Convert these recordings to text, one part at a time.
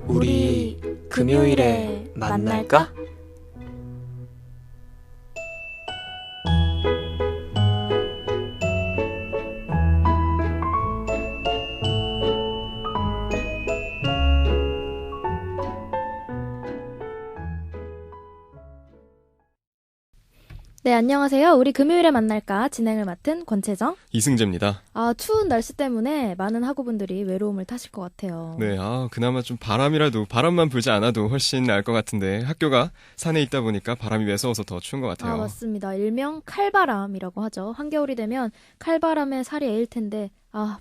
우리 금요일에 만날까? 네, 안녕하세요. 우리 금요일에 만날까 진행을 맡은 권채정. 이승재입니다. 추운 날씨 때문에 많은 학우분들이 외로움을 타실 것 같아요. 네, 그나마 좀 바람만 불지 않아도 훨씬 나을 것 같은데 학교가 산에 있다 보니까 바람이 매서워서 더 추운 것 같아요. 맞습니다. 일명 칼바람이라고 하죠. 한겨울이 되면 칼바람에 살이 에일 텐데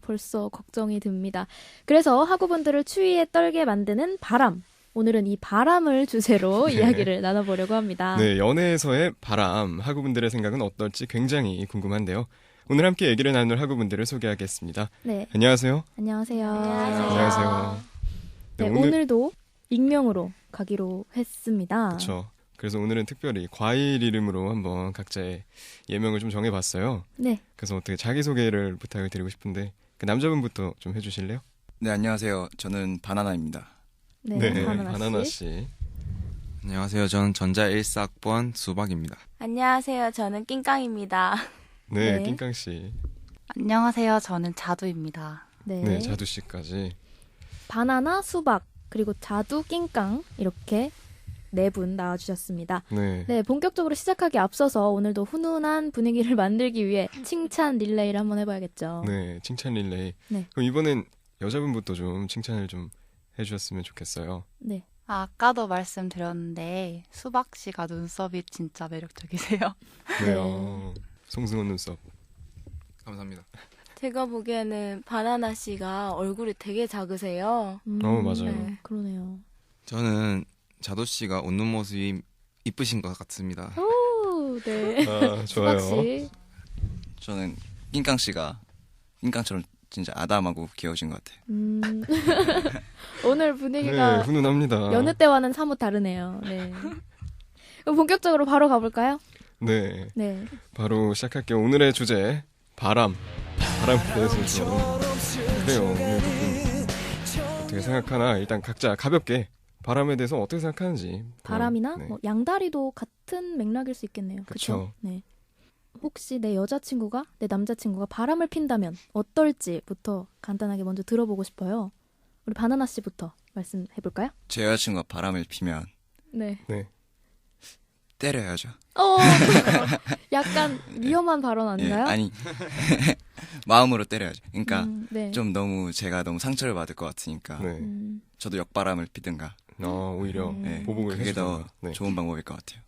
벌써 걱정이 듭니다. 그래서 학우분들을 추위에 떨게 만드는 바람. 오늘은 이 바람을 주제로 이야기를 나눠보려고 합니다. 네, 연애에서의 바람, 학우분들의 생각은 어떨지 굉장히 궁금한데요. 오늘 함께 얘기를 나눌 학우분들을 소개하겠습니다. 네. 안녕하세요. 안녕하세요. 안녕하세요. 네, 오늘도 익명으로 가기로 했습니다. 그렇죠. 그래서 오늘은 특별히 과일 이름으로 한번 각자의 예명을 좀 정해봤어요. 네. 그래서 어떻게 자기소개를 부탁을 드리고 싶은데 그 남자분부터 좀 해주실래요? 네, 안녕하세요. 저는 바나나입니다. 네, 바나나 바나나 씨. 씨. 안녕하세요. 저는 전자 1사학번 수박입니다. 안녕하세요. 저는 낑깡입니다. 네, 네. 낑깡 씨. 안녕하세요. 저는 자두입니다. 네, 자두 씨까지. 바나나, 수박, 그리고 자두, 낑깡 이렇게 네 분 나와주셨습니다. 네. 네, 본격적으로 시작하기 앞서서 오늘도 훈훈한 분위기를 만들기 위해 칭찬 릴레이를 한번 해봐야겠죠. 네, 칭찬 릴레이. 네. 그럼 이번엔 여자분부터 좀 칭찬을 좀 해주셨으면 좋겠어요. 네. 아까도 말씀드렸는데 수박 씨가 눈썹이 진짜 매력적이세요. 네, 네. 송승헌 눈썹. 감사합니다. 제가 보기에는 바나나 씨가 얼굴이 되게 작으세요. 맞아요. 네. 그러네요. 저는 자도 씨가 웃는 모습이 이쁘신 것 같습니다. 오, 네. 좋아요. 수박 씨. 저는 낑깡 씨가 낑깡처럼 진짜 아담하고 귀여우신 것 같아요. 오늘 분위기가 네, 훈훈합니다. 여느 때와는 사뭇 다르네요. 네. 그럼 본격적으로 바로 가볼까요? 네, 네. 바로 시작할게요. 오늘의 주제, 바람. 바람에 대해서 좀. 그래요. 오늘 어떻게 생각하나 일단 각자 가볍게 바람에 대해서 어떻게 생각하는지. 바람이나 네. 뭐 양다리도 같은 맥락일 수 있겠네요. 그렇죠? 그쵸. 네. 혹시 내 여자친구가 내 남자친구가 바람을 핀다면 어떨지부터 간단하게 먼저 들어보고 싶어요. 우리 바나나 씨부터 말씀해 볼까요? 제 여자친구가 바람을 피면 네. 때려야죠. 약간 위험한 발언 아닌가요? 아니 마음으로 때려야죠. 그러니까 네. 좀 너무 제가 너무 상처를 받을 것 같으니까 네. 저도 역바람을 피든가. 오히려 네, 보복을 그게 더 해주던가. 네. 좋은 방법일 것 같아요.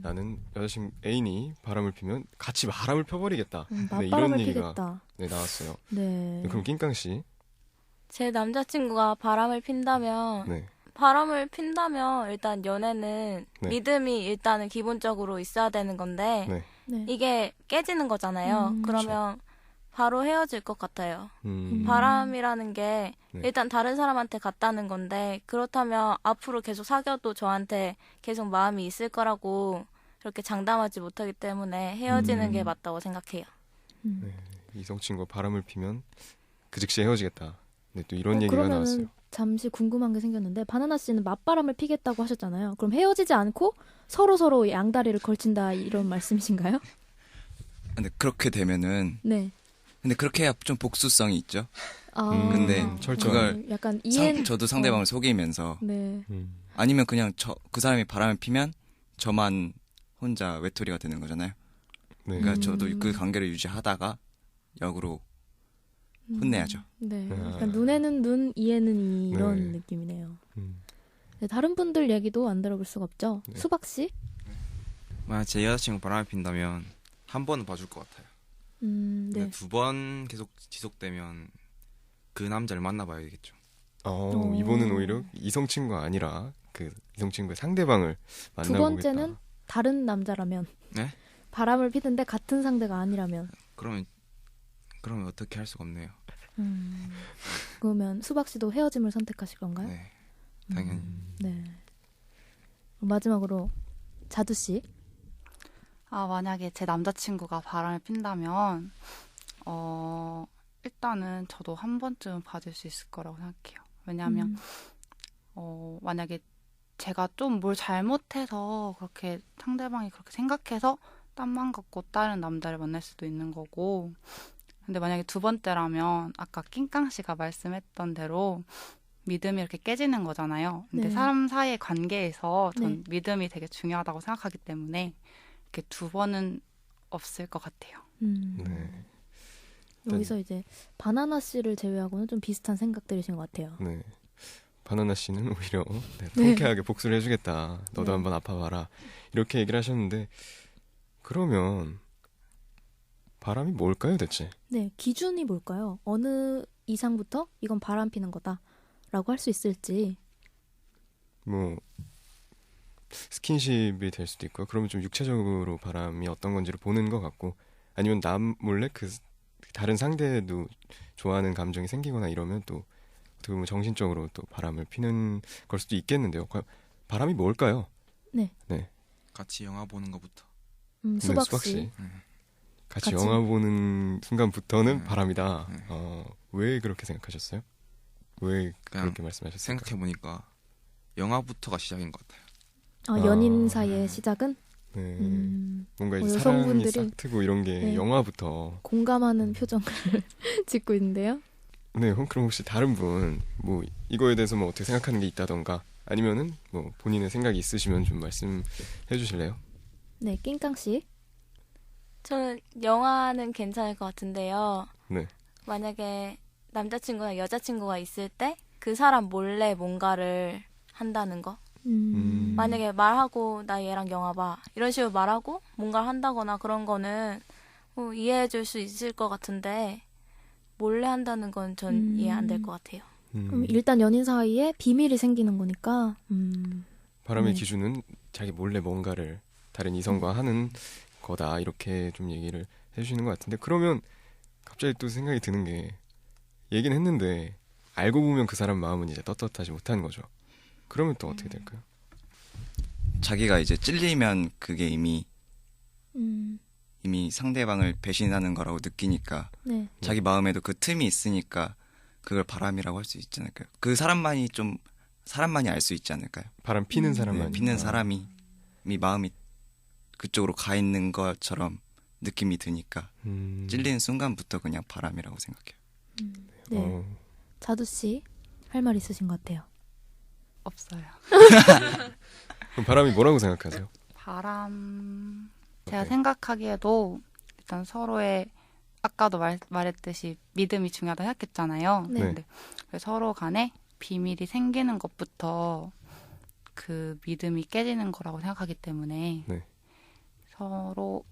나는 여자친구 애인이 바람을 피면 같이 바람을 펴버리겠다. 네, 맞바람을 이런 얘기가 피겠다. 네, 나왔어요. 네. 그럼 낑깡 씨. 제 남자친구가 바람을 핀다면 네. 일단 연애는 네. 믿음이 일단은 기본적으로 있어야 되는 건데 네. 네. 이게 깨지는 거잖아요. 그러면 바로 헤어질 것 같아요. 바람이라는 게 네. 일단 다른 사람한테 갔다는 건데 그렇다면 앞으로 계속 사귀어도 저한테 계속 마음이 있을 거라고 그렇게 장담하지 못하기 때문에 헤어지는 게 맞다고 생각해요. 네. 이성 친구가 바람을 피면 그 즉시 헤어지겠다. 네, 또 이런 얘기가 그러면은 나왔어요. 잠시 궁금한 게 생겼는데 바나나 씨는 맞바람을 피겠다고 하셨잖아요. 그럼 헤어지지 않고 서로 양다리를 걸친다 이런 말씀이신가요? 근데 그렇게 되면은 네. 근데 그렇게 해야 좀 복수성이 있죠. 근데 그걸 약간 저도 상대방을 속이면서 네. 아니면 그냥 그 사람이 바람을 피면 저만 혼자 외톨이가 되는 거잖아요. 네. 그러니까 저도 그 관계를 유지하다가 역으로 혼내야죠. 네. 약간 눈에는 눈, 이에는 이 이런 네. 느낌이네요. 네, 다른 분들 얘기도 안 들어볼 수가 없죠. 네. 수박 씨? 만약 제 여자친구 바람을 핀다면 한 번은 봐줄 것 같아요. 네. 근데 두 번 계속 지속되면 그 남자를 만나봐야겠죠. 이번은 오히려 이성 친구가 아니라 그 이성 친구의 상대방을 두 만나보겠다. 번째는 다른 남자라면. 네? 바람을 피는데 같은 상대가 아니라면. 그러면 어떻게 할 수가 없네요. 그러면 수박 씨도 헤어짐을 선택하실 건가요? 네, 당연히. 네. 마지막으로 자두 씨. 만약에 제 남자친구가 바람을 핀다면 일단은 저도 한 번쯤은 받을 수 있을 거라고 생각해요. 왜냐하면 만약에 제가 좀 뭘 잘못해서 그렇게 상대방이 그렇게 생각해서 딴만 갖고 다른 남자를 만날 수도 있는 거고, 근데 만약에 두 번째라면 아까 낑깡 씨가 말씀했던 대로 믿음이 이렇게 깨지는 거잖아요. 근데 네. 사람 사이의 관계에서 전 네. 믿음이 되게 중요하다고 생각하기 때문에 이렇게 두 번은 없을 것 같아요. 네. 여기서 이제 바나나 씨를 제외하고는 좀 비슷한 생각들이신 것 같아요. 네. 바나나 씨는 오히려 네, 네. 통쾌하게 복수를 해주겠다. 너도 네. 한번 아파봐라. 이렇게 얘기를 하셨는데 그러면 바람이 뭘까요, 대체? 네, 기준이 뭘까요? 어느 이상부터 이건 바람 피는 거다라고 할 수 있을지. 뭐 스킨십이 될 수도 있고요. 그러면 좀 육체적으로 바람이 어떤 건지를 보는 것 같고, 아니면 남 몰래 그 다른 상대도 좋아하는 감정이 생기거나 이러면 또 어떻게 보면 정신적으로 또 바람을 피는 걸 수도 있겠는데요. 과연 바람이 뭘까요? 같이 영화 보는 것부터. 네, 수박 수박 씨. 씨. 같이 같이. 영화 보는 순간부터는 네. 바람이다. 네. 왜 그렇게 생각하셨어요? 왜 그냥 그렇게 말씀하셨어요? 생각해 보니까 영화부터가 시작인 것 같아요. 연인 사이의 시작은 네. 음, 뭔가 이제 여성분들이 사랑이 싹트고 이런 게 네. 영화부터. 공감하는 표정을 짓고 있는데요. 네, 그럼 혹시 다른 분 뭐 이거에 대해서 뭐 어떻게 생각하는 게 있다던가 아니면은 뭐 본인의 생각이 있으시면 좀 말씀해 주실래요? 네, 낑깡 씨. 저는 영화는 괜찮을 것 같은데요. 네. 만약에 남자친구나 여자친구가 있을 때 그 사람 몰래 뭔가를 한다는 거. 만약에 말하고 나 얘랑 영화 봐 이런 식으로 말하고 뭔가를 한다거나 그런 거는 이해해 줄 수 있을 것 같은데 몰래 한다는 건 전 이해 안 될 것 같아요. 그럼 일단 연인 사이에 비밀이 생기는 거니까. 바람의 네. 기준은 자기 몰래 뭔가를 다른 이성과 하는 거다 이렇게 좀 얘기를 해주시는 것 같은데, 그러면 갑자기 또 생각이 드는 게, 얘기는 했는데 알고 보면 그 사람 마음은 이제 떳떳하지 못한 거죠. 그러면 또 어떻게 될까요? 자기가 이제 찔리면 그게 이미 음, 상대방을 배신하는 거라고 느끼니까 네. 자기 마음에도 그 틈이 있으니까 그걸 바람이라고 할 수 있지 않을까요? 그 사람만이 알 수 있지 않을까요? 바람 피는 네, 사람만. 피는 사람이 마음이 그쪽으로 가 있는 것처럼 느낌이 드니까 찔리는 순간부터 그냥 바람이라고 생각해요. 네. 자두 씨 할 말 있으신 것 같아요. 없어요. 그럼 바람이 뭐라고 생각하세요? 바람 제가 네. 생각하기에도 일단 서로의 아까도 말했듯이 믿음이 중요하다 생각했잖아요. 네. 근데 서로 간에 비밀이 생기는 것부터 그 믿음이 깨지는 거라고 생각하기 때문에 네. 서로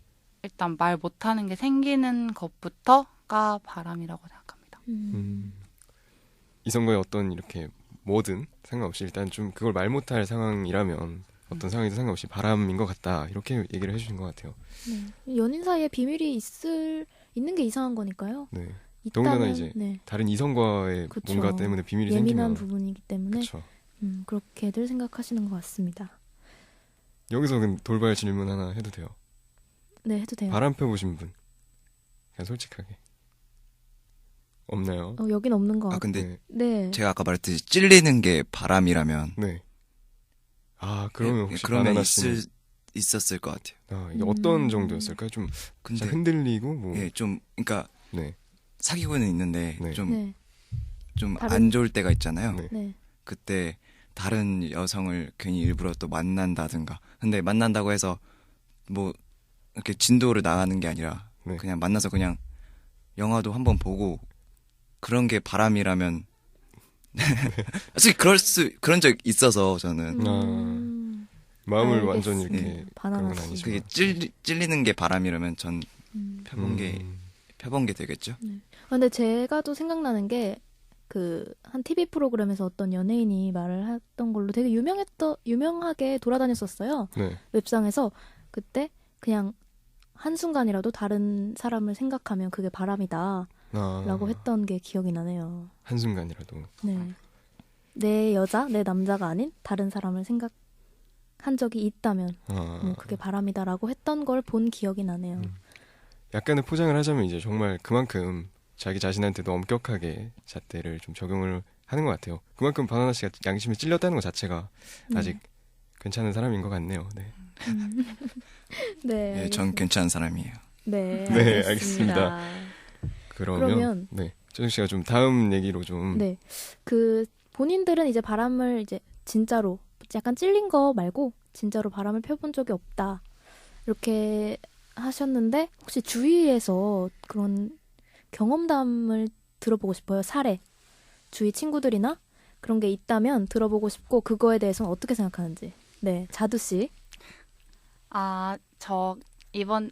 일단 말 못하는 게 생기는 것부터가 바람이라고 생각합니다. 이성과의 어떤 이렇게 뭐든 상관없이 일단 좀 그걸 말 못할 상황이라면 어떤 상황이든 상관없이 바람인 것 같다 이렇게 얘기를 해주신 것 같아요. 네. 연인 사이에 비밀이 있는 게 이상한 거니까요. 네. 있다면, 더군다나 이제 네. 다른 이성과의 그쵸. 뭔가 때문에 비밀이 예민한 생기면 부분이기 때문에 그렇죠. 그렇게들 생각하시는 것 같습니다. 여기서 그럼 돌발 질문 하나 해도 돼요? 네, 해도 돼요. 바람 펴보신 분 그냥 솔직하게 없나요? 여긴 없는 것 같아요. 근데 네. 제가 아까 말했듯이 찔리는 게 바람이라면 네. 그러면 혹시 그러면 바나나 씨는 있었을 것 같아요. 이게 어떤 정도였을까요? 좀 근데 살짝 흔들리고 뭐 좀 그러니까 네. 사귀고는 있는데 네. 좀 네. 좀 다른- 안 좋을 때가 있잖아요. 네. 네. 그때 다른 여성을 괜히 일부러 또 만난다든가. 근데 만난다고 해서 뭐 이렇게 진도를 나가는 게 아니라 네. 그냥 만나서 그냥 영화도 한번 보고 그런 게 바람이라면 솔직히 그런 적 있어서 저는 마음을 완전 이렇게 알겠습니다. 바나나 그런 건 씨. 아니지만 그게 찔리는 게 바람이라면 전 펴본 게 되겠죠. 근데 제가 또 생각나는 게 한 TV 프로그램에서 어떤 연예인이 말을 했던 걸로 되게 유명하게 돌아다녔었어요. 네. 웹상에서. 그때 그냥 한순간이라도 다른 사람을 생각하면 그게 바람이다 라고 했던 게 기억이 나네요. 한순간이라도 네. 내 여자, 내 남자가 아닌 다른 사람을 생각한 적이 있다면 그게 바람이다라고 했던 걸 본 기억이 나네요. 약간의 포장을 하자면 이제 정말 그만큼 자기 자신한테도 엄격하게 잣대를 좀 적용을 하는 것 같아요. 그만큼 바나나 씨가 양심에 찔렸다는 것 자체가 아직 괜찮은 사람인 것 같네요. 네. 네. 네, 전 괜찮은 사람이에요. 네, 네, 알겠습니다. 그러면 네, 정준 씨가 좀 다음 얘기로 좀 네. 그 본인들은 이제 바람을 이제 진짜로 약간 찔린 거 말고 진짜로 바람을 펴본 적이 없다. 이렇게 하셨는데 혹시 주위에서 그런 경험담을 들어보고 싶어요. 사례. 주위 친구들이나 그런 게 있다면 들어보고 싶고 그거에 대해서는 어떻게 생각하는지. 네, 자두 씨. 저 이번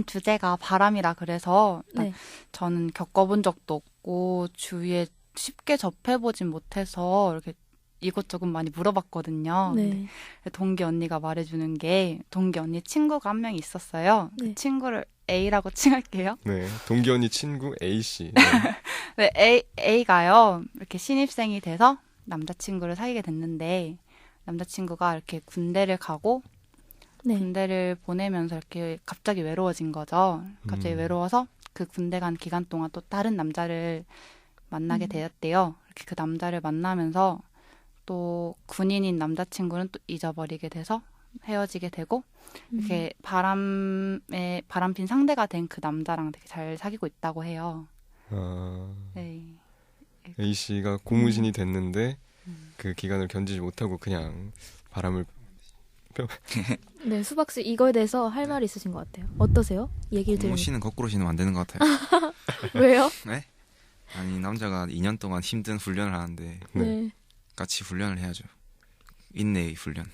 주제가 바람이라 그래서 네. 저는 겪어본 적도 없고 주위에 쉽게 접해보진 못해서 이렇게 이것저것 많이 물어봤거든요. 네. 근데 동기 언니가 말해주는 게 동기 언니 친구가 한 명 있었어요. 네. 그 친구를 A라고 칭할게요. 네, 동기 언니 친구 A 씨. 네, A가요. 이렇게 신입생이 돼서 남자친구를 사귀게 됐는데 남자친구가 이렇게 군대를 가고 네. 군대를 보내면서 이렇게 갑자기 외로워진 거죠. 갑자기 외로워서 그 군대 간 기간 동안 또 다른 남자를 만나게 되었대요. 이렇게 그 남자를 만나면서 또 군인인 남자친구는 또 잊어버리게 돼서 헤어지게 되고 이렇게 바람핀 상대가 된 그 남자랑 되게 잘 사귀고 있다고 해요. 네. A 씨가 고무신이 됐는데 그 기간을 견디지 못하고 그냥 바람을 네, 수박 씨 이거에 대해서 할 말이 있으신 것 같아요. 어떠세요? 얘기를 들으니까. 고무신은 거꾸로 신으면 안 되는 것 같아요. 왜요? 네? 아니 남자가 2년 동안 힘든 훈련을 하는데 네. 같이 훈련을 해야죠. 인내의 훈련.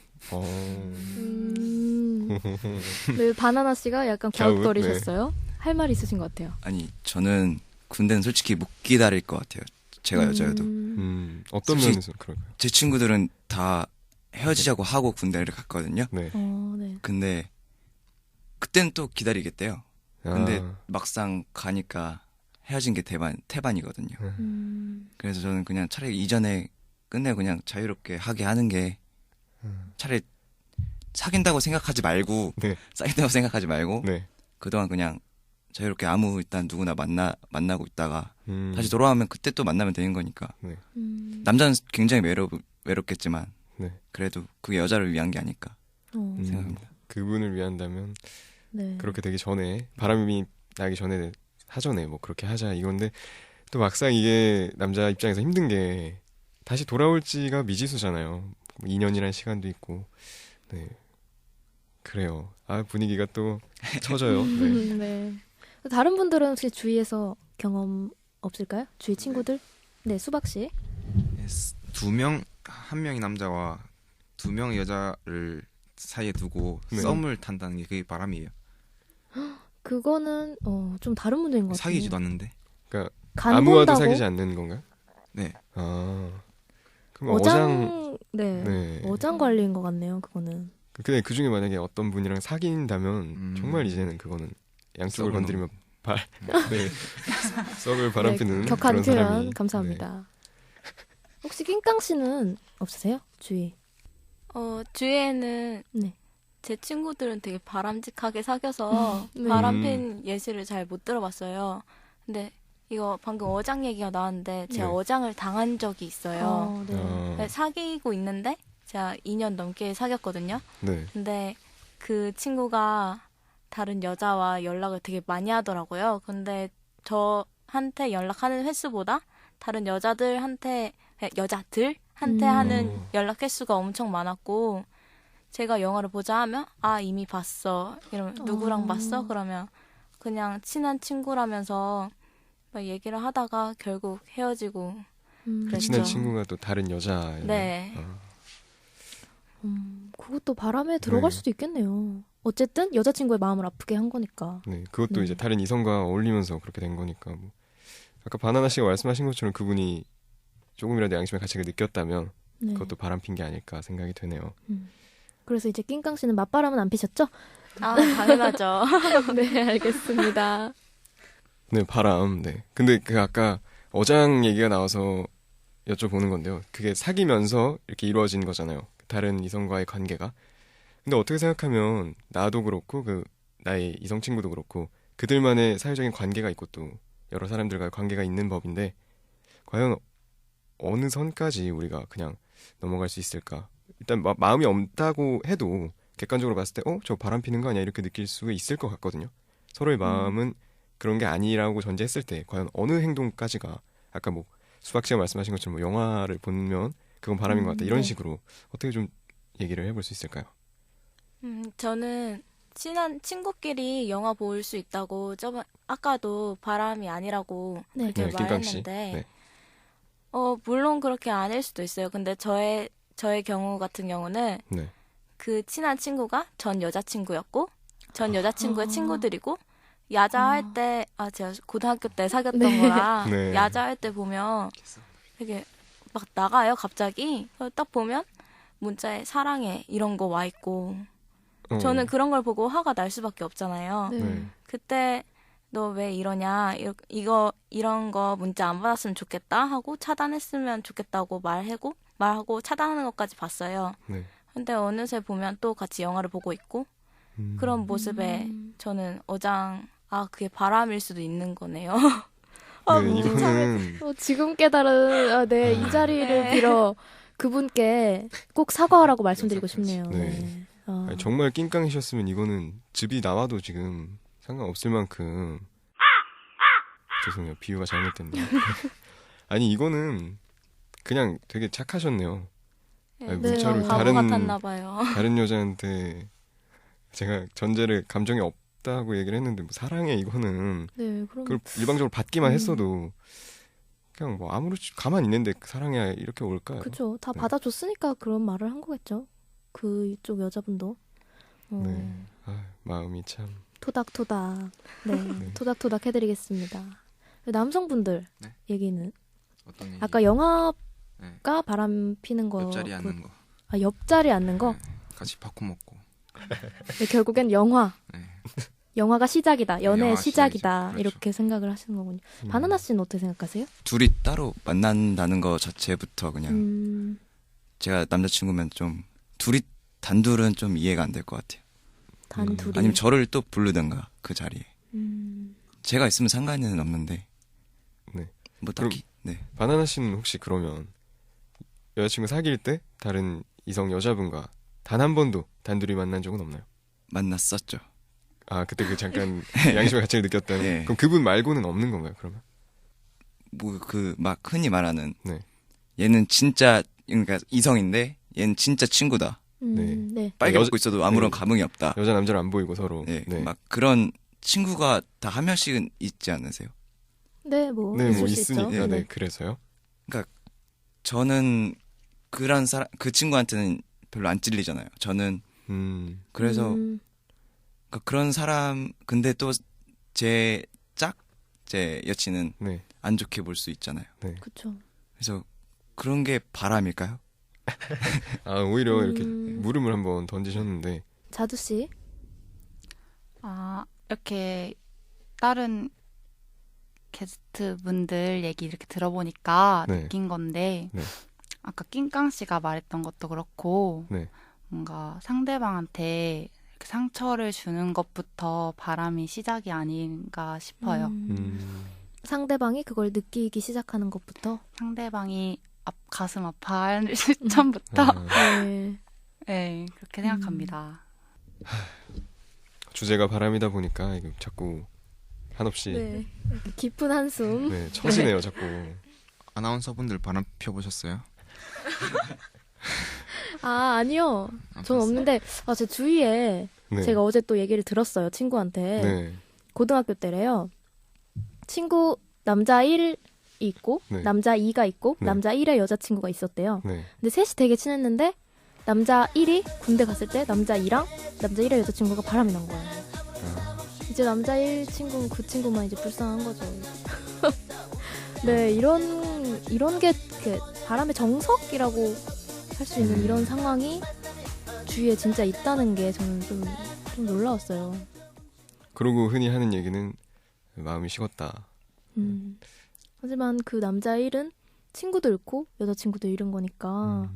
네, 바나나 씨가 약간 갸웃, 갸웃거리셨어요. 할 말이 있으신 것 같아요. 아니 저는 군대는 솔직히 못 기다릴 것 같아요. 제가 여자여도. 어떤 솔직히- 면에서 그럴까요? 제 친구들은 다 헤어지자고 하고 군대를 갔거든요. 네. 네. 근데 그땐 또 기다리겠대요. 근데 아, 막상 가니까 헤어진 게 태반이거든요. 그래서 저는 그냥 차라리 이전에 끝내고 그냥 자유롭게 하게 하는 게 차라리 사귄다고 생각하지 말고 네. 사귄다고 생각하지 말고 네. 그동안 그냥 자유롭게 일단 누구나 만나고 있다가 다시 음, 돌아오면 그때 또 만나면 되는 거니까. 남자는 굉장히 외롭겠지만 네. 그래도 그게 여자를 위한 게 아닐까 생각합니다. 그분을 위한다면 네. 그렇게 되기 전에 바람이 나기 전에 사전에 뭐 그렇게 하자 이건데 또 막상 이게 남자 입장에서 힘든 게 다시 돌아올지가 미지수잖아요. 2년이라는 시간도 있고. 네. 그래요. 분위기가 또 처져요. 네. 네. 다른 분들은 혹시 주위에서 경험 없을까요? 주위 친구들? 네, 수박 씨. 한 명이 남자와 2명의 여자를 사이에 두고 네. 썸을 탄다는 게 그게 바람이에요. 그거는 좀 다른 문제인 것 같아요. 사귀지도 않는데. 그러니까 간 아무와도 본다고? 사귀지 않는 건가요? 네. 그럼 네. 네. 어장 관리인 것 같네요. 그거는. 근데 그 중에 만약에 어떤 분이랑 사귄다면 정말 이제는 그거는 양쪽을 썩은 건드리면 네. 썩을 바람피는 네, 격한 그런 표현 사람이. 감사합니다. 혹시 낑깡 씨는 없으세요? 주위. 주위에는 네. 제 친구들은 되게 바람직하게 사귀어서 네. 바람핀 예시를 잘 못 들어봤어요. 근데 이거 방금 어장 얘기가 나왔는데 제가 네. 어장을 당한 적이 있어요. 네. 네, 사귀고 있는데 제가 2년 넘게 사귀었거든요. 네. 근데 그 친구가 다른 여자와 연락을 되게 많이 하더라고요. 근데 저한테 연락하는 횟수보다 다른 여자들한테 하는 연락 횟수가 엄청 많았고 제가 영화를 보자 하면 이미 봤어. 이러면 누구랑 봤어? 그러면 그냥 친한 친구라면서 막 얘기를 하다가 결국 헤어지고 그 그랬죠. 친한 친구가 또 다른 여자. 네. 그것도 바람에 들어갈 네. 수도 있겠네요. 어쨌든 여자친구의 마음을 아프게 한 거니까. 네, 그것도 네. 이제 다른 이성과 어울리면서 그렇게 된 거니까. 뭐. 아까 바나나 씨가 말씀하신 것처럼 그분이 조금이라도 양심의 가책을 느꼈다면 네. 그것도 바람핀 게 아닐까 생각이 되네요. 그래서 이제 낑깡 씨는 맞바람은 안 피셨죠? 당연하죠. 네, 알겠습니다. 네, 바람. 네. 근데 그 아까 어장 얘기가 나와서 여쭤보는 건데요. 그게 사귀면서 이렇게 이루어진 거잖아요. 다른 이성과의 관계가. 근데 어떻게 생각하면 나도 그렇고 나의 이성 친구도 그렇고 그들만의 사회적인 관계가 있고 또 여러 사람들과 관계가 있는 법인데 과연 어느 선까지 우리가 그냥 넘어갈 수 있을까? 일단 마음이 없다고 해도 객관적으로 봤을 때 저 바람 피는 거 아니야? 이렇게 느낄 수 있을 것 같거든요. 서로의 마음은 그런 게 아니라고 전제했을 때 과연 어느 행동까지가 아까 뭐 수박 씨가 말씀하신 것처럼 뭐 영화를 보면 그건 바람인 것 같다. 이런 네. 식으로 어떻게 좀 얘기를 해볼 수 있을까요? 저는 친한 친구끼리 영화 볼 수 있다고 아까도 바람이 아니라고 네. 그렇게 네, 김강 씨. 말했는데 네. 물론 그렇게 아닐 수도 있어요. 근데 저의 경우 같은 경우는 네. 그 친한 친구가 전 여자친구였고 전 여자친구의 친구들이고 야자할 때 제가 고등학교 때 사귀었던 네. 거라 네. 야자할 때 보면 되게 막 나가요 갑자기. 그래서 딱 보면 문자에 사랑해 이런 거 와 있고 저는 그런 걸 보고 화가 날 수밖에 없잖아요. 네. 네. 그때 너 왜 이러냐 이런 거 문자 안 받았으면 좋겠다 하고 차단했으면 좋겠다고 말하고 차단하는 것까지 봤어요. 네. 근데 어느새 보면 또 같이 영화를 보고 있고 그런 모습에 저는 그게 바람일 수도 있는 거네요. 네, 이거는 지금 깨달은 이 자리를 네. 빌어 그분께 꼭 사과하라고 말씀드리고 싶네요. 네. 네. 아니, 정말 낑깡이셨으면 이거는 즙이 나와도 지금 상관없을 만큼 죄송해요. 비유가 잘못됐네요. 아니 이거는 그냥 되게 착하셨네요. 아니, 네. 문자로 바보 같았나 봐요. 다른 여자한테 제가 전제를 감정이 없다고 얘기를 했는데 뭐 사랑해 이거는 네, 그럼 그걸 일방적으로 받기만 했어도 그냥 뭐 아무렇지 가만히 있는데 사랑해 이렇게 올까요? 그죠. 다 네. 받아줬으니까 그런 말을 한 거겠죠. 그쪽 여자분도. 네. 마음이 참. 토닥토닥. 네. 토닥토닥 해드리겠습니다. 남성분들 네. 얘기는 어떤 얘기? 아까 영화가 네. 바람 피는 거. 옆자리 앉는 거. 옆자리 앉는 거. 네. 같이 팝콘 먹고. 네, 결국엔 영화. 네. 영화가 시작이다. 연애의 영화가 시작이다. 시작이죠. 그렇죠. 이렇게 생각을 하시는 거군요. 바나나 씨는 어떻게 생각하세요? 둘이 따로 만난다는 거 자체부터 그냥 제가 남자친구면 좀 둘이 단둘은 좀 이해가 안 될 것 같아요. 단둘이. 아니면 저를 또 부르든가 그 자리에. 음. 제가 있으면 상관은 없는데. 네. 뭐 딱히. 네. 바나나 씨는 혹시 그러면 여자친구 사귈 때 다른 이성 여자분과 단 한 번도 단둘이 만난 적은 없나요? 만났었죠. 아 그때 그 잠깐 양심의 가책을 느꼈다는. 네. 그럼 그분 말고는 없는 건가요? 그러면? 뭐 그 막 흔히 말하는 네. 얘는 진짜 그러니까 이성인데 얘는 진짜 친구다. 네. 빨개 여자- 먹고 있어도 아무런 네. 감흥이 없다. 여자 남자를 안 보이고 서로. 네. 네. 막 그런 친구가 다 한 명씩은 있지 않으세요? 네, 뭐 네, 있을 뭐 수 있으니까. 있죠. 네, 그래서요. 저는 그런 사람 그 친구한테는 별로 안 찔리잖아요. 저는 그래서 그러니까 그런 사람 근데 또 제 여친은 네. 안 좋게 볼 수 있잖아요. 네. 그렇죠. 그래서 그런 게 바람일까요? 아 오히려 이렇게 물음을 한번 던지셨는데. 자두 씨. 이렇게 다른 게스트 분들 얘기 이렇게 들어보니까 네. 느낀 건데 네. 아까 낑깡 씨가 말했던 것도 그렇고 네. 뭔가 상대방한테 이렇게 상처를 주는 것부터 바람이 시작이 아닌가 싶어요. 상대방이 그걸 느끼기 시작하는 것부터. 상대방이 가슴 아파할 시점부터 네. 네, 그렇게 생각합니다. 주제가 바람이다 보니까 이거 자꾸 한없이 네. 깊은 한숨. 네, 처지네요, 자꾸. 아나운서분들 바람 펴보셨어요? 아니요. 전 없는데 제 주위에 네. 제가 어제 또 얘기를 들었어요. 친구한테. 네. 고등학교 때래요. 친구 남자 1이 있고 네. 남자 2가 있고 네. 남자 1의 여자친구가 있었대요. 네. 근데 셋이 되게 친했는데 남자 1이 군대 갔을 때 남자 2랑 남자 1의 여자친구가 바람이 난 거예요. 이제 남자 1 친구는 그 친구만 이제 불쌍한 거죠. 네, 이런 게 이렇게 바람의 정석이라고 할 수 있는 이런 상황이 주위에 진짜 있다는 게 저는 좀 놀라웠어요. 그러고 흔히 하는 얘기는 마음이 식었다. 하지만 그 남자 1은 친구도 잃고 여자친구도 잃은 거니까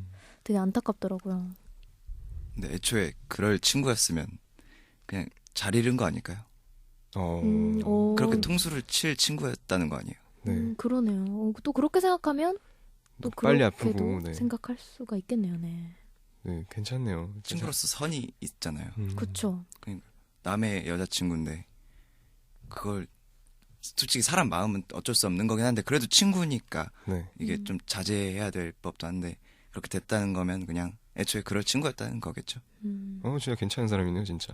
되게 안타깝더라고요. 근데 애초에 그럴 친구였으면 그냥 잘 잃은 거 아닐까요? 오. 그렇게 통수를 칠 친구였다는 거 아니에요? 네. 그러네요. 또 그렇게 생각하면 또 빨리 그렇게도 아프고, 네. 생각할 수가 있겠네요. 네. 네, 괜찮네요. 진짜. 친구로서 선이 있잖아요. 그렇죠. 남의 여자친구인데 그걸 솔직히 사람 마음은 어쩔 수 없는 거긴 한데 그래도 친구니까 네. 이게 좀 자제해야 될 법도 한데 그렇게 됐다는 거면 그냥 애초에 그럴 친구였다는 거겠죠. 진짜 괜찮은 사람이네요, 진짜.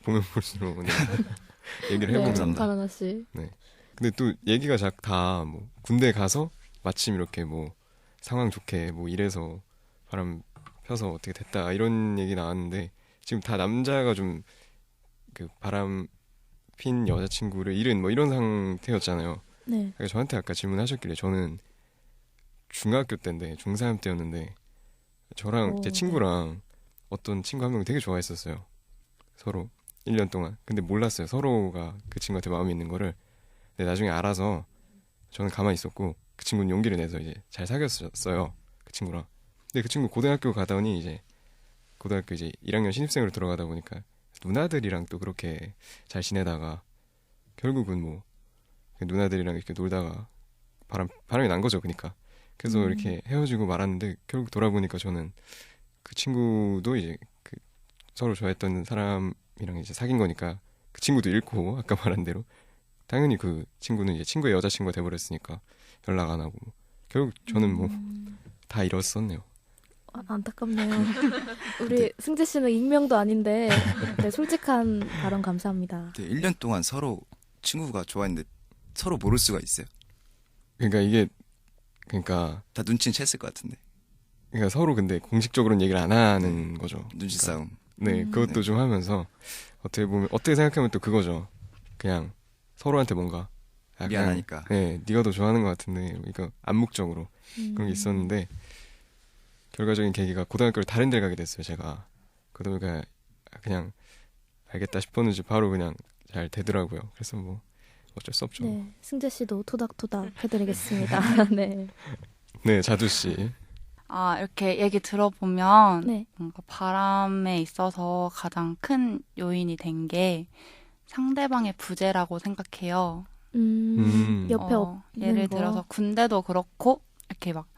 보면 볼수록 네. 얘기를 네, 해보면. 바나나 씨. 네. 근데 또 얘기가 다 뭐 군대 가서 마침 이렇게 뭐 상황 좋게 뭐 이래서 바람 펴서 어떻게 됐다 이런 얘기 나왔는데 지금 다 남자가 좀 그 바람 핀 여자친구를 잃은 뭐 이런 상태였잖아요. 네. 그러니까 저한테 아까 질문하셨길래 저는 중학교 때인데 중3 때였는데 저랑 제 친구랑 어떤 친구 한 명 되게 좋아했었어요. 서로 1년 동안. 근데 몰랐어요. 서로가 그 친구한테 마음이 있는 거를. 근데 나중에 알아서 저는 가만히 있었고 그 친구는 용기를 내서 이제 잘 사귀었어요. 그 친구랑. 근데 그 친구 고등학교 가더니 이제 고등학교 이제 1학년 신입생으로 들어가다 보니까 누나들이랑 또 그렇게 잘 지내다가 결국은 뭐 누나들이랑 이렇게 놀다가 바람이 난 거죠. 그러니까. 그래서 이렇게 헤어지고 말았는데 결국 돌아보니까 저는 그 친구도 이제 그 서로 좋아했던 사람이랑 이제 사귄 거니까 그 친구도 잃고 아까 말한 대로 당연히 그 친구는 이제 친구의 여자친구가 돼버렸으니까 연락 안 하고 결국 저는 뭐 다 잃었었네요. 안타깝네요. 우리 승재 씨는 익명도 아닌데 네, 솔직한 발언 감사합니다. 네, 1년 동안 서로 친구가 좋아했는데 서로 모를 수가 있어요. 그러니까 이게 그러니까 다 눈치는 챘을 것 같은데. 그러니까 서로 근데 공식적으로는 얘기를 안 하는 거죠. 눈치 그러니까, 싸움. 네, 그것도 네. 좀 하면서 어떻게 보면 어떻게 생각하면 또 그거죠. 그냥 서로한테 뭔가 약간, 미안하니까. 네, 네가 더 좋아하는 것 같은데 그러니까 암묵적으로 그런 게 있었는데 결과적인 계기가 고등학교를 다른 데를 가게 됐어요. 제가 그러다 보니까 그냥 알겠다 싶었는지 바로 그냥 잘 되더라고요. 그래서 뭐 어쩔 수 없죠. 네, 승재 씨도 토닥토닥 해드리겠습니다. 네. 네, 자두 씨. 이렇게 얘기 들어보면 네. 뭔가 바람에 있어서 가장 큰 요인이 된 게 상대방의 부재라고 생각해요. 옆에 예를 거. 들어서 군대도 그렇고 이렇게 막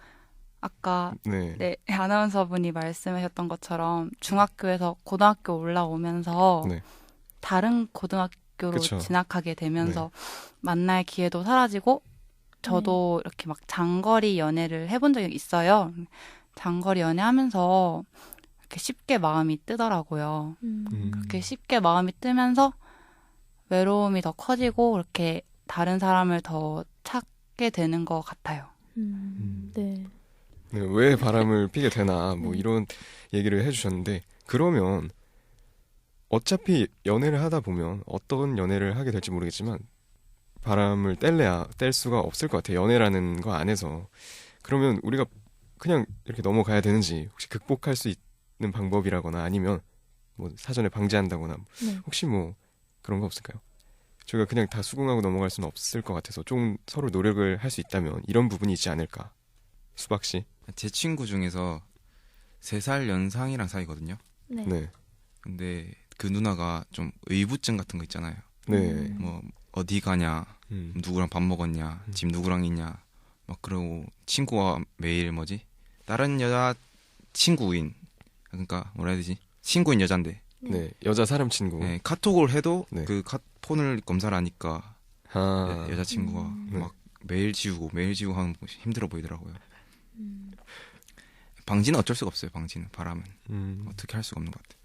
아까 네. 네, 아나운서분이 말씀하셨던 것처럼 중학교에서 고등학교 올라오면서 네. 다른 고등학교로 그쵸. 진학하게 되면서 만날 기회도 사라지고 저도 이렇게 막 장거리 연애를 해본 적이 있어요. 장거리 연애하면서 이렇게 쉽게 마음이 뜨더라고요. 그렇게 쉽게 마음이 뜨면서 외로움이 더 커지고 이렇게 다른 사람을 더 찾게 되는 것 같아요. 네. 네, 왜 바람을 피게 되나 뭐 이런 얘기를 해주셨는데 그러면 어차피 연애를 하다 보면 어떤 연애를 하게 될지 모르겠지만 바람을 뗄 수가 없을 것 같아요. 연애라는 거 안에서. 그러면 우리가 그냥 이렇게 넘어가야 되는지 혹시 극복할 수 있는 방법이라거나 아니면 뭐 사전에 방지한다거나 네. 혹시 뭐 그런 거 없을까요? 저희가 그냥 다 수긍하고 넘어갈 수는 없을 것 같아서 좀 서로 노력을 할 수 있다면 이런 부분이 있지 않을까. 수박 씨. 제 친구 중에서 3살 연상이랑 사이거든요. 네. 네. 근데 그 누나가 좀 의부증 같은 거 있잖아요. 네. 뭐 어디 가냐, 누구랑 밥 먹었냐, 집 누구랑 있냐, 막 그러고 친구와 매일 다른 여자 친구인, 그러니까 뭐라 해야 되지? 친구인 여잔데. 네. 여자 사람 친구. 네, 카톡을 해도 네. 그 폰을 검사를 하니까 여자친구가 막 매일 지우고 하면 힘들어 보이더라고요. 방지는 어쩔 수가 없어요. 방지는 바람은 어떻게 할 수가 없는 것 같아요.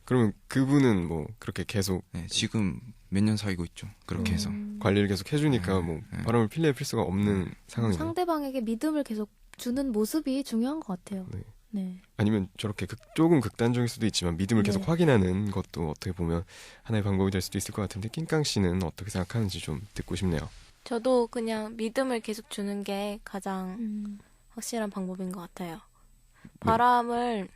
그러면 그분은 뭐 그렇게 계속 네, 지금 몇 년 사귀고 있죠. 그렇게 해서 관리를 계속 해주니까 뭐 바람을 필 수가 없는 상황이네요. 상대방에게 믿음을 계속 주는 모습이 중요한 것 같아요. 네. 네. 아니면 저렇게 조금 극단적일 수도 있지만 믿음을 계속 네. 확인하는 것도 어떻게 보면 하나의 방법이 될 수도 있을 것 같은데 낑깡 씨는 어떻게 생각하는지 좀 듣고 싶네요. 저도 그냥 믿음을 계속 주는 게 가장 확실한 방법인 것 같아요. 바람을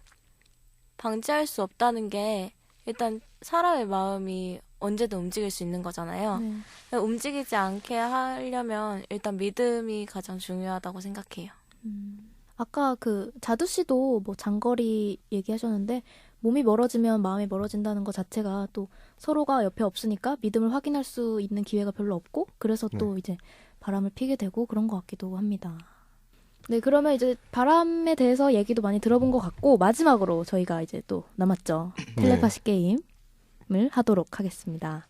방지할 수 없다는 게 일단 사람의 마음이 언제든 움직일 수 있는 거잖아요. 네. 움직이지 않게 하려면 일단 믿음이 가장 중요하다고 생각해요. 아까 그 자두 씨도 뭐 장거리 얘기하셨는데 몸이 멀어지면 마음이 멀어진다는 것 자체가 또 서로가 옆에 없으니까 믿음을 확인할 수 있는 기회가 별로 없고 그래서 또 이제 바람을 피게 되고 그런 것 같기도 합니다. 네, 그러면 이제 바람에 대해서 얘기도 많이 들어본 것 같고 마지막으로 저희가 이제 또 남았죠. 텔레파시 게임을 하도록 하겠습니다.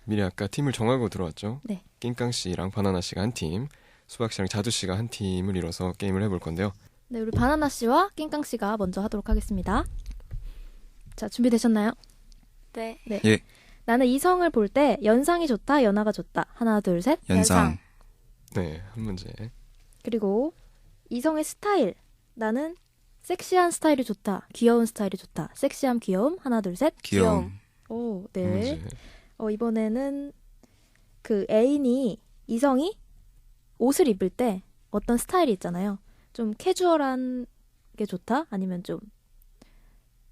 미리 아까 팀을 정하고 들어왔죠. 네. 낑깡 씨랑 바나나 씨가 한 팀, 수박 씨랑 자두 씨가 한 팀을 이뤄서 게임을 해볼 건데요. 네, 우리 바나나 씨와 낑깡 씨가 먼저 하도록 하겠습니다. 자, 준비되셨나요? 네. 네. 예. 나는 이성을 볼 때 연상이 좋다, 연하가 좋다. 하나, 둘, 셋. 연상. 네, 한 문제. 그리고 이성의 스타일. 나는 섹시한 스타일이 좋다, 귀여운 스타일이 좋다. 섹시함, 귀여움. 하나, 둘, 셋. 귀여움. 오, 한 네. 문제. 이번에는 그 이성이 옷을 입을 때 어떤 스타일이 있잖아요. 좀 캐주얼한 게 좋다? 아니면 좀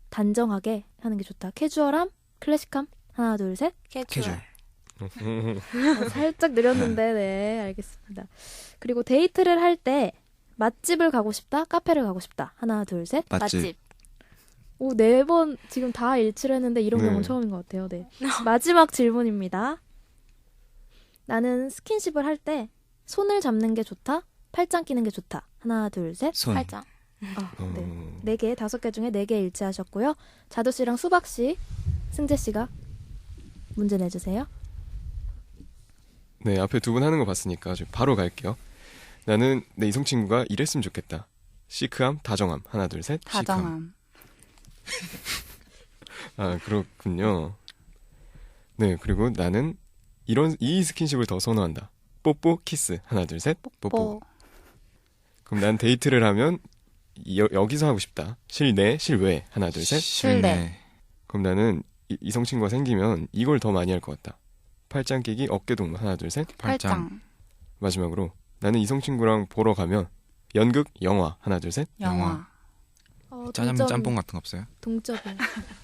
단정하게 하는 게 좋다? 캐주얼함? 클래식함? 하나, 둘, 셋. 캐주얼. 살짝 느렸는데, 네, 알겠습니다. 그리고 데이트를 할 때 맛집을 가고 싶다? 카페를 가고 싶다? 하나, 둘, 셋. 맛집. 오, 4번 지금 다 일치를 했는데 이런 네. 경우는 처음인 것 같아요. 네. 마지막 질문입니다. 나는 스킨십을 할 때 손을 잡는 게 좋다? 팔짱 끼는 게 좋다? 하나, 둘, 셋. 손. 팔짱. 네. 4개, 5개 중에 4개 일치하셨고요. 자두 씨랑 수박 씨, 승재 씨가 문제 내주세요. 네, 앞에 두 분 하는 거 봤으니까 좀 바로 갈게요. 나는 내 이성 친구가 이랬으면 좋겠다. 시크함, 다정함. 하나, 둘, 셋. 시크함. 다정함. 아, 그렇군요. 네, 그리고 나는 이 스킨십을 더 선호한다. 뽀뽀, 키스. 하나, 둘, 셋. 뽀뽀. 그럼 난 데이트를 하면 여기서 하고 싶다. 실내, 실외. 하나, 둘, 셋. 실내. 그럼 나는 이성 친구가 생기면 이걸 더 많이 할 것 같다. 팔짱 끼기, 어깨 동무. 하나, 둘, 셋. 팔짱. 마지막으로 나는 이성 친구랑 보러 가면 연극, 영화. 하나, 둘, 셋. 영화. 짜장면 짬뽕 같은 거 없어요? 동점이에요.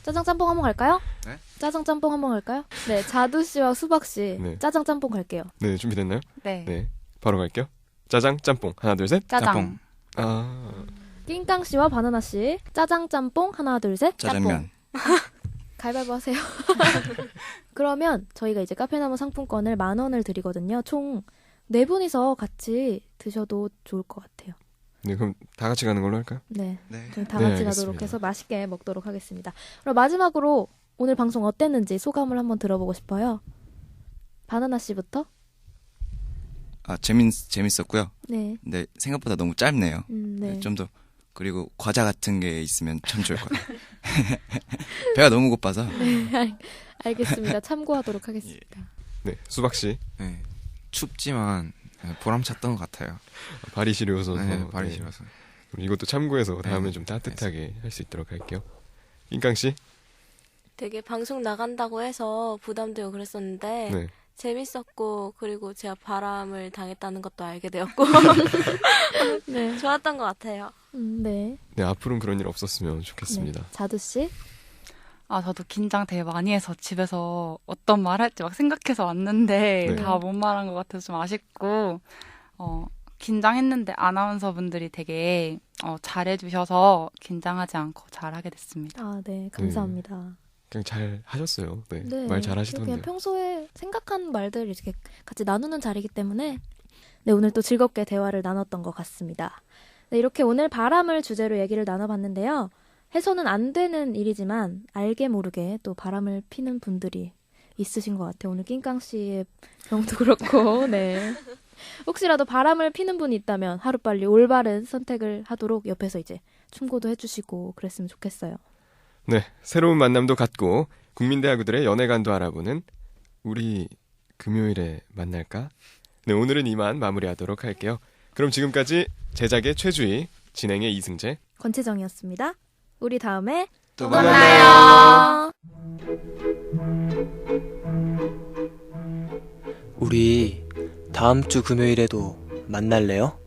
짜장 짬뽕 한번 갈까요? 네? 짜장 짬뽕 한번 갈까요? 네, 자두 씨와 수박 씨 네. 짜장 짬뽕 갈게요. 네, 준비됐나요? 네. 네, 바로 갈게요. 짜장, 짬뽕. 하나, 둘, 셋. 짜장. 아, 낑깡 씨와 바나나 씨 짜장 짬뽕 하나 둘 셋. 짜장면. 가위바위보 하세요. 그러면 저희가 이제 카페나무 상품권을 10,000원을 드리거든요. 총 4분이서 같이 드셔도 좋을 것 같아요. 네, 그럼 다 같이 가는 걸로 할까요? 네, 네. 저희 다 네, 같이 가도록 알겠습니다. 해서 맛있게 먹도록 하겠습니다. 그럼 마지막으로 오늘 방송 어땠는지 소감을 한번 들어보고 싶어요. 바나나 씨부터. 아, 재밌었고요. 네. 근데 생각보다 너무 짧네요. 네. 좀 더 그리고 과자 같은 게 있으면 참 좋을 것 같아요. 배가 너무 고파서. 알겠습니다. 참고하도록 하겠습니다. 네, 수박 씨. 네. 춥지만 보람찼던 것 같아요. 발이 시려워서. 네, 발이 시려서. 그럼 이것도 참고해서 다음에 네. 좀 따뜻하게 할 수 있도록 할게요. 낑깡 씨. 되게 방송 나간다고 해서 부담되고 그랬었는데 네. 재밌었고 그리고 제가 바람을 당했다는 것도 알게 되었고 네. 좋았던 것 같아요. 네. 네, 앞으로는 그런 일 없었으면 좋겠습니다. 네. 자두 씨. 아, 저도 긴장 되게 많이 해서 집에서 어떤 말 할지 막 생각해서 왔는데 네. 다 못 말한 것 같아서 좀 아쉽고, 긴장했는데 아나운서 분들이 되게 잘해주셔서 긴장하지 않고 잘하게 됐습니다. 아, 네. 감사합니다. 그냥 잘 하셨어요. 네, 네. 말 잘 그냥 하시던데요. 평소에 생각한 말들 이렇게 같이 나누는 자리이기 때문에 네, 오늘 또 즐겁게 대화를 나눴던 것 같습니다. 네, 이렇게 오늘 바람을 주제로 얘기를 나눠봤는데요. 해서는 안 되는 일이지만 알게 모르게 또 바람을 피는 분들이 있으신 것 같아요. 오늘 낑깡 씨의 경우도 그렇고, 네. 혹시라도 바람을 피는 분이 있다면 하루빨리 올바른 선택을 하도록 옆에서 이제 충고도 해주시고 그랬으면 좋겠어요. 네, 새로운 만남도 갖고 국민대학우들의 연애관도 알아보는 우리 금요일에 만날까? 네, 오늘은 이만 마무리하도록 할게요. 그럼 지금까지 제작의 최주희, 진행의 이승재, 권채정이었습니다. 우리 다음에 또 만나요. 우리 다음 주 금요일에도 만날래요?